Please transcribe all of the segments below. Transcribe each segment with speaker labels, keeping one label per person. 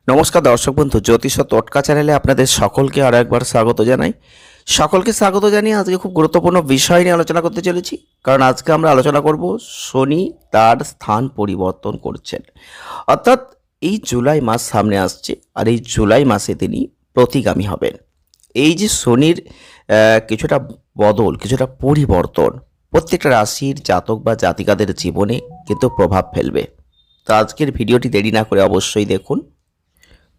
Speaker 1: নমস্কার দর্শক বন্ধু, জ্যোতিষ ও টোটকা চ্যানেলে আপনাদের সকলকে আরও একবার স্বাগত জানাই। সকলকে স্বাগত জানিয়ে আজকে খুব গুরুত্বপূর্ণ বিষয় নিয়ে আলোচনা করতে চলেছি। কারণ আজকে আমরা আলোচনা করব শনি তার স্থান পরিবর্তন করছেন, অর্থাৎ এই জুলাই মাস সামনে আসছে আর এই জুলাই মাসে তিনি প্রতিগামী হবেন। এই যে শনির কিছুটা বদল, কিছুটা পরিবর্তন প্রত্যেকটা রাশির জাতক বা জাতিকাদের জীবনে কিন্তু প্রভাব ফেলবে। তো আজকের ভিডিওটি দেরি না করে অবশ্যই দেখুন।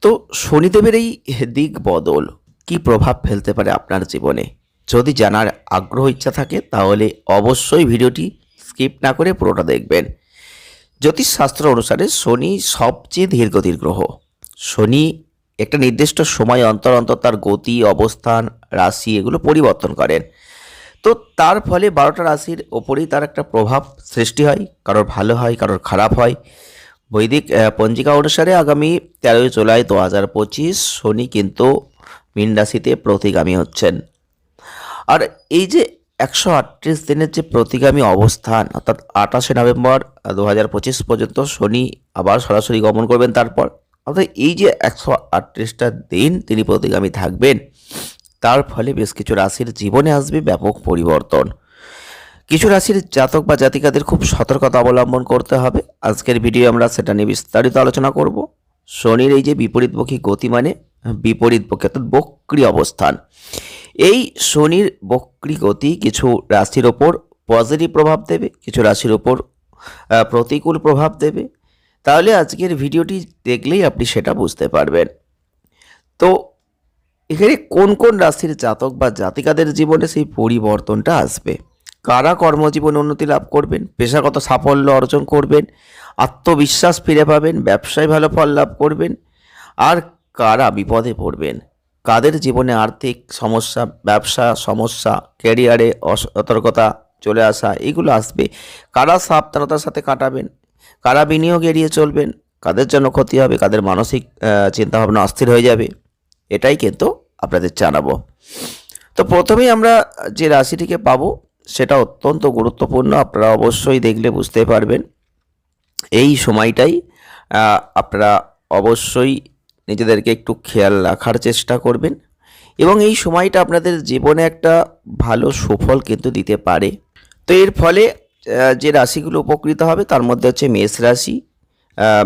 Speaker 1: তো শনিদেবের এই দিক বদল কি প্রভাব ফেলতে পারে আপনার জীবনে, যদি জানার আগ্রহ ইচ্ছা থাকে তাহলে অবশ্যই ভিডিওটি স্কিপ না করে পুরোটা দেখবেন। জ্যোতিষশাস্ত্র অনুসারে শনি সবচেয়ে ধীরগতির গ্রহ। শনি একটা নির্দিষ্ট সময় অন্তর অন্তর তার গতি, অবস্থান, রাশি এগুলো পরিবর্তন করেন। তো তার ফলে 12টা রাশির ওপরেই তার একটা প্রভাব সৃষ্টি হয়, কারোর ভালো হয়, কারোর খারাপ হয়। বৈদিক পঞ্জিকা অনুসারে আগামী 13 জুলাই 2025 শনি কিন্তু মীন রাশিতে প্রতিগামী হচ্ছেন। আর এই যে 138 দিনের যে প্রতিগামী অবস্থান, অর্থাৎ 28শে নভেম্বর 2025 পর্যন্ত শনি আবার সরাসরি গমন করবেন। তারপর অর্থাৎ এই যে 138টা দিন তিনি প্রতিগামী থাকবেন, তার ফলে বেশ কিছু রাশির জীবনে আসবে ব্যাপক পরিবর্তন। কিছু রাশির জাতক বা জাতিকাদের খুব সতর্কতা অবলম্বন করতে হবে। আজকের ভিডিও আমরা সেটা নিয়ে বিস্তারিত আলোচনা করব। শনির এই যে বিপরীতমুখী গতি, মানে বিপরীতমুখী অর্থাৎ বক্রী অবস্থান, এই শনির বক্রী গতি কিছু রাশির ওপর পজিটিভ প্রভাব দেবে, কিছু রাশির ওপর প্রতিকূল প্রভাব দেবে। তাহলে আজকের ভিডিওটি দেখলেই আপনি সেটা বুঝতে পারবেন। তো এখানে কোন কোন রাশির জাতক বা জাতিকাদের জীবনে সেই পরিবর্তনটা আসবে, কারা কর্মজীবনে উন্নতি লাভ করবেন, পেশাগত সাফল্য অর্জন করবেন, আত্মবিশ্বাস ফিরে পাবেন, ব্যবসায় ভালো ফল লাভ করবেন, আর কারা বিপদে পড়বেন, কাদের জীবনে আর্থিক সমস্যা, ব্যবসা সমস্যা, ক্যারিয়ারে অসতর্কতা চলে আসা এগুলো আসবে, কারা সাবধানতার সাথে কাটাবেন, কারা বিনিয়োগ এড়িয়ে চলবেন, কাদের জন্য ক্ষতি হবে, কাদের মানসিক চিন্তাভাবনা অস্থির হয়ে যাবে, এটাই কিন্তু আপনাদের জানাবো। তো প্রথমেই আমরা যে রাশিটিকে পাবো সেটা অত্যন্ত গুরুত্বপূর্ণ, আপনারা অবশ্যই দেখলে বুঝতে পারবেন। এই সময়টাই আপনারা অবশ্যই নিজেদেরকে একটু খেয়াল রাখার চেষ্টা করবেন এবং এই সময়টা আপনাদের জীবনে একটা ভালো সুফল কিন্তু দিতে পারে। তো এর ফলে যে রাশিগুলো উপকৃত হবে তার মধ্যে হচ্ছে মেষ রাশি।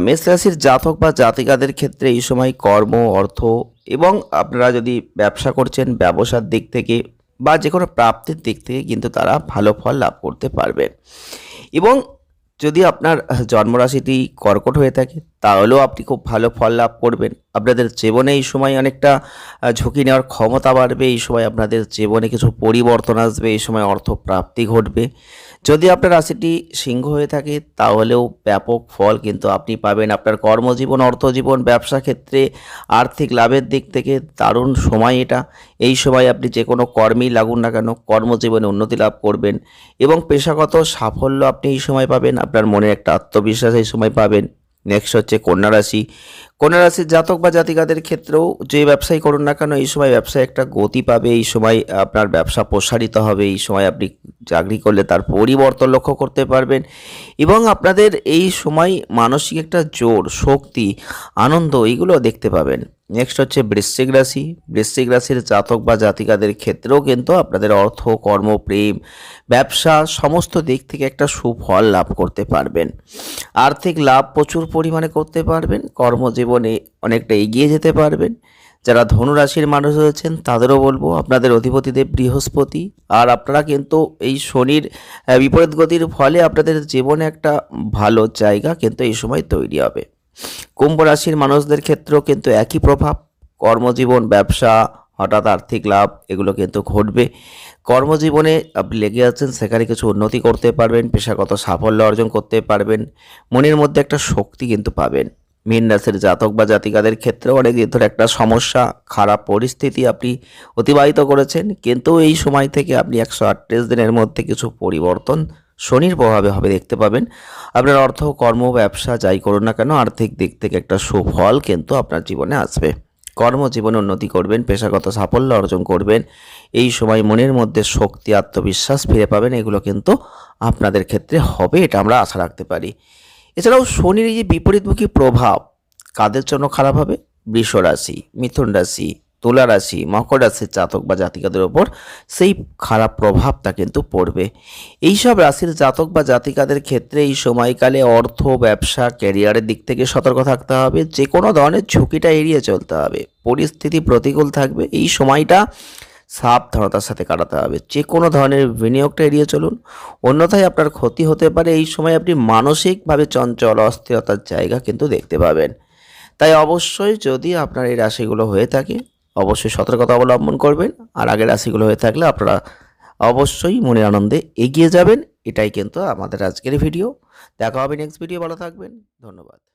Speaker 1: মেষ রাশির জাতক বা জাতিকাদের ক্ষেত্রে এই সময় কর্ম, অর্থ এবং আপনারা যদি ব্যবসা করছেন ব্যবসার দিক থেকে বা যে কোনো প্রাপ্তির দিক থেকে কিন্তু তারা ভালো ফল লাভ করতে পারবেন। এবং যদি আপনার জন্মরাশিটি কর্কট হয়ে থাকে তাহলেও আপনি খুব ভালো ফল লাভ করবেন। আপনাদের জীবনে এই সময় অনেকটা ঝুঁকি নেওয়ার ক্ষমতা বাড়বে, এই সময় আপনাদের জীবনে কিছু পরিবর্তন আসবে, এই সময় অর্থ প্রাপ্তি ঘটবে। যদি আপনার রাশিটি সিংহ হয়ে থাকে তাহলেও ব্যাপক ফল কিন্তু আপনি পাবেন। আপনার কর্মজীবন, অর্থজীবন, ব্যবসা ক্ষেত্রে আর্থিক লাভের দিক থেকে দারুণ সময় এটা। এই সময় আপনি যে কোনো কর্মেই লাগুন না কেন কর্মজীবনে উন্নতি লাভ করবেন এবং পেশাগত সাফল্য আপনি এই সময় পাবেন। আপনার মনে একটা আত্মবিশ্বাস এই সময় পাবেন। নেক্সট হচ্ছে কন্যা রাশি। কন্যা রাশির জাতক বা জাতিকাদের ক্ষেত্রেও যে ব্যবসাই করুন না কেন এই সময় ব্যবসায় একটা গতি পাবে, এই সময় আপনার ব্যবসা প্রসারিত হবে, এই সময় আপনি চাকরি করলে তার পরিবর্তন লক্ষ্য করতে পারবেন এবং আপনাদের এই সময় মানসিক একটা জোর, শক্তি, আনন্দ এইগুলো দেখতে পাবেন। নেক্সট হচ্ছে বৃশ্চিক রাশি। বৃশ্চিক রাশির জাতক বা জাতিকাদের ক্ষেত্রেও কিন্তু আপনাদের অর্থ, কর্ম, প্রেম, ব্যবসা সমস্ত দিক থেকে একটা সুফল লাভ করতে পারবেন। আর্থিক লাভ প্রচুর পরিমাণে করতে পারবেন, কর্মজীবনে অনেকটা এগিয়ে যেতে পারবেন। যারা ধনুরাশির মানুষ রয়েছেন তাদেরও বলবো আপনাদের অধিপতিদেব বৃহস্পতি, আর আপনারা কিন্তু এই শনির বিপরীত গতির ফলে আপনাদের জীবনে একটা ভালো জায়গা কিন্তু এই সময় তৈরি হবে। কুম্ভ রাশির মানুষদের ক্ষেত্রেও কিন্তু একই প্রভাব, কর্মজীবন, ব্যবসা, হঠাৎ আর্থিক লাভ এগুলো কিন্তু ঘটবে। কর্মজীবনে আপনি লেগে আছেন সেখানে কিছু উন্নতি করতে পারবেন, পেশাগত সাফল্য অর্জন করতে পারবেন, মনের মধ্যে একটা শক্তি কিন্তু পাবেন। মীন রাশির জাতক বা জাতিকাদের ক্ষেত্রেও অনেক দিন ধরে একটা সমস্যা, খারাপ পরিস্থিতি আপনি অতিবাহিত করেছেন, কিন্তু এই সময় থেকে আপনি 138 দিনের মধ্যে কিছু পরিবর্তন শনির প্রভাবে হবে দেখতে পাবেন। আপনার অর্থ, কর্ম, ব্যবসা যাই করুন না কেন আর্থিক দিক থেকে একটা সুফল কিন্তু আপনার জীবনে আসবে। কর্মজীবনে উন্নতি করবেন, পেশাগত সাফল্য অর্জন করবেন, এই সময় মনের মধ্যে শক্তি, আত্মবিশ্বাস ফিরে পাবেন, এগুলো কিন্তু আপনাদের ক্ষেত্রে হবে, এটা আমরা আশা রাখতে পারি। এছাড়াও শনির এই যে বিপরীতমুখী প্রভাব কাদের জন্য খারাপ হবে, বৃষ রাশি, মিথুন রাশি, তুলা রাশি, মকর রাশির জাতক বা জাতিকাদের ওপর সেই খারাপ প্রভাবটা কিন্তু পড়বে। এইসব রাশির জাতক বা জাতিকাদের ক্ষেত্রে এই সময়কালে অর্থ, ব্যবসা, ক্যারিয়ারের দিক থেকে সতর্ক থাকতে হবে। যে কোনো ধরনের ঝুঁকিটা এড়িয়ে চলতে হবে। পরিস্থিতি প্রতিকূল থাকবে, এই সময়টা সাবধানতার সাথে কাটাতে হবে। যে কোনো ধরনের বিনিয়োগটা এড়িয়ে চলুন, অন্যথায় আপনার ক্ষতি হতে পারে। এই সময় আপনি মানসিকভাবে চঞ্চল, অস্থিরতার জায়গা কিন্তু দেখতে পাবেন। তাই অবশ্যই যদি আপনার এই রাশিগুলো হয়ে থাকে, অবশ্যই সতর্কতা অবলম্বন করবেন। আর আগের রাশিগুলো হয়ে থাকলে আপনারা অবশ্যই মনের আনন্দে এগিয়ে যাবেন। এটাই কিন্তু আমাদের আজকের ভিডিও। দেখা হবে নেক্সট ভিডিও। ভালো থাকবেন। ধন্যবাদ।